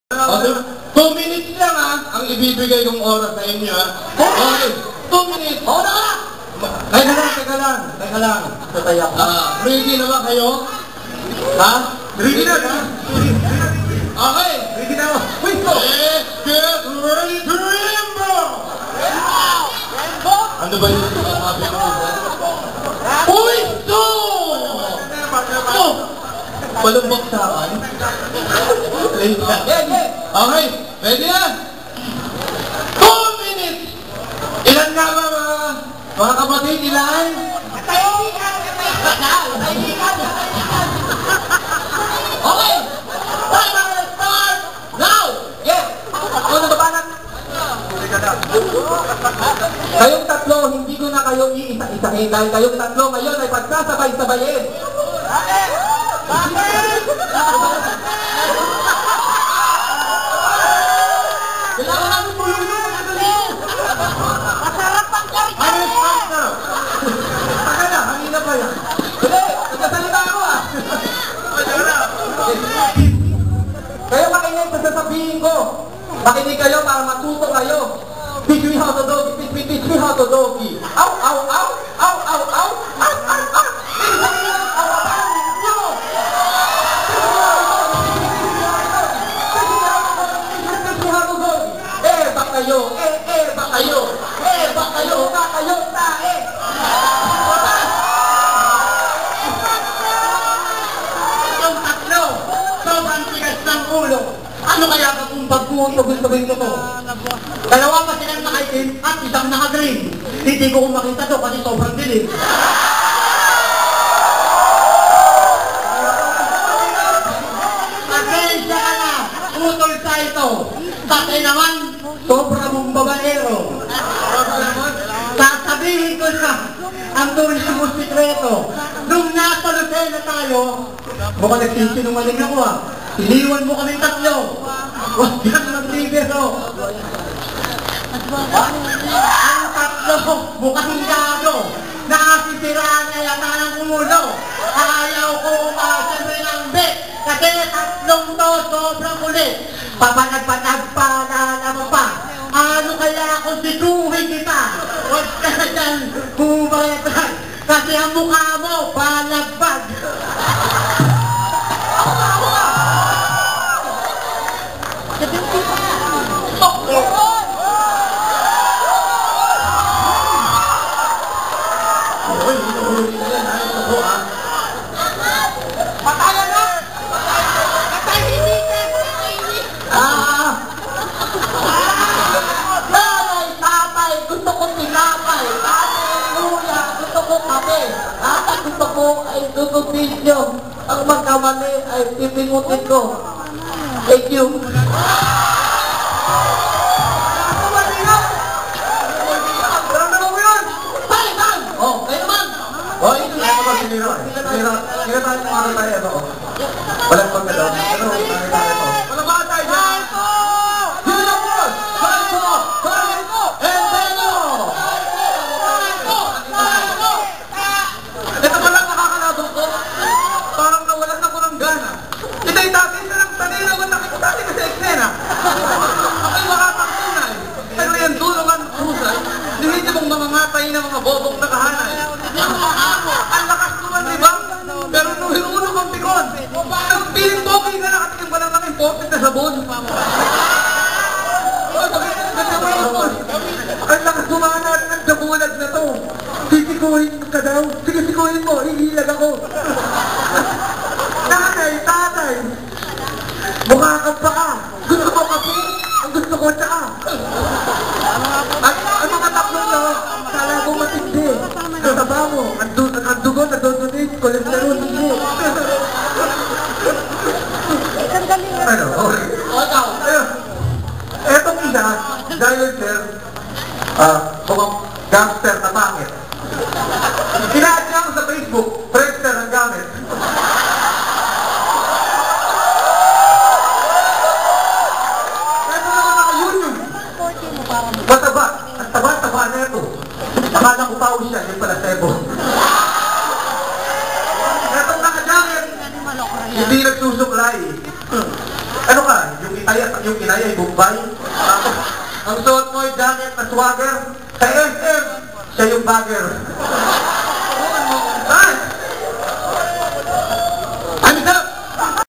2 minutes lang ang ibibigay kong oras sa inyo Okay, 2 minutes. Oo na ka! Teka lang. Tataya ko. Ready na ba kayo? Ha? Ready na? Okay. Ready na ba? Wait ko! Let's get ready to remember! Ano ba yung sabi ko? Puwisto! Balumbok sa akin? Okay, ready na? 2 minutes! Ilan nga ba mga kapatid? Ilan? Okay! Timer start now! Yes! Ano ba ba? Kayong tatlo, hindi ko na kayo iisa-isahin dahil kayong tatlo ngayon ay pagsasabay-sabayin. Bakit? Kailangan namin tulungan yung madali. Masarap ang karikari. Taka na, hangina pa yan. Hindi, nagsasalita ako Kayo makinig sa sasabihin ko. Makinig kayo para matuto kayo. Teach me how to doggy, teach me how to doggy. Ow, ow, ow, ow, ow, ow, ow, ow, ow. Yung tatlo, sobrang tigas ng ulo. Ano kaya kung pagkutuloy ko to? Dalawa pa silang nakaitim at isang naka-green. Hindi ko makita to kasi sobrang dilim. Pasensya ka na, utol sa ito. Kasi naman, sobrang mong babaero. Sasabihin ko na ang tulis mong sikreto. Nung nasa Lucena tayo, mukhang nagsisinungaling ako iniwan mo kaming tatlo. Huwag yan mag-libero. Ang tatlo, mukhang gado. Nakasisiraan na yata ng umulo. Ayaw ko umasin rin ang bet. Kasi tatlong to sobrang ulit. Papanag-panag pa, nalaman pa. Ano kaya kung situhin kita? Huwag ka na dyan bumayatag. Kasi ang mukha mo, palagbag. Patayan na! Tatay, gusto ko tinapay. Tatay, luya, gusto ko kape. Gusto ko ay tutupin nyo. Ang magkamali ay pipingutin ko. Thank you. Kaya tayo kung ano tayo ito. Walang pagkadaw. Ano tayo ito? Wala ba tayo dyan? Universe! Salto! Salto! Enteno! Ito ba lang nakakalabog ko? Parang nawalan ako ng gana. Ito'y dati na lang taninawan na kita dati kasi eksena. Ako'y makapagtunay. Pero yan tulungan husay. Hindi mong mamangatay ng mga bobong nakahanay. Ang lakas naman, di ba? Pero nung hinuulo kong pikon, piling bogey na nakatikim ka lang ng imported na sabon. Ang lakas sumana natin ng dabulag na to. Sisikuhin ka daw. Sige, sikuhin mo. Hihilag ako. Nanay, tatay. Mukha kang paa. Gusto ko kape. Ang gusto ko tsaa. At ang mga tatlong na, kala ko matindi. Kasaba mo. Ang dugo, nagdodonate. Cholesterol, hindi. Ano? Okay. Etong isa, dahil sir, mukhang gangster na pangit. Kinaad niya ako sa Facebook, Friendster ang gamit. Ito naman naka-YouTube. Mataba. Ang taba-taba na ito. Akala ko tao siya, yung pala sebo. Etong naka-jacket, hindi nagsusuklay. Ano ka? Yung itaya, yung kinaya, ay Bombay. Tapos, ang suot mo ay jacket na swagger. Sa SM, siya yung bagger.